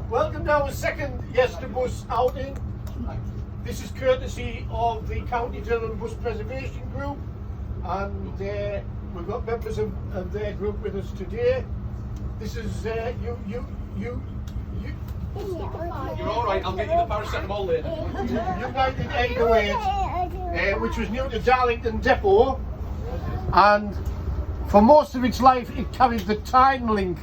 Welcome to our second Yesterbus outing. This is courtesy of the County General Bus Preservation Group, and we've got members of their group with us today. This is you. You're all right. I'll get you the paracetamol later. United APT, which was new to Darlington Depot, and for most of its life it carried the Tyne Link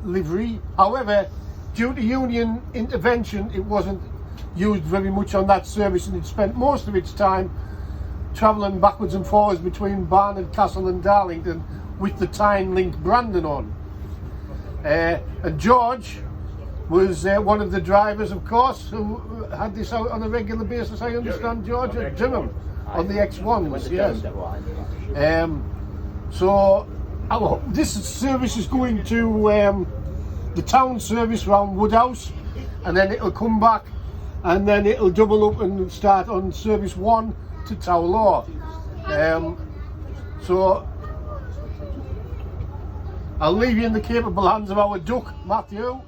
livery. However, due to union intervention, it wasn't used very much on that service, and it spent most of its time travelling backwards and forwards between Barnard Castle and Darlington with the Tyne Link branding on. And George was one of the drivers, of course, who had this out on a regular basis. I understand, George, at Durham on the X1s. Yes. So this service is going to the town service round Woodhouse, and then it'll come back, and then it'll double up and start on service 1 to Tower Law. So I'll leave you in the capable hands of our duck, Mathew.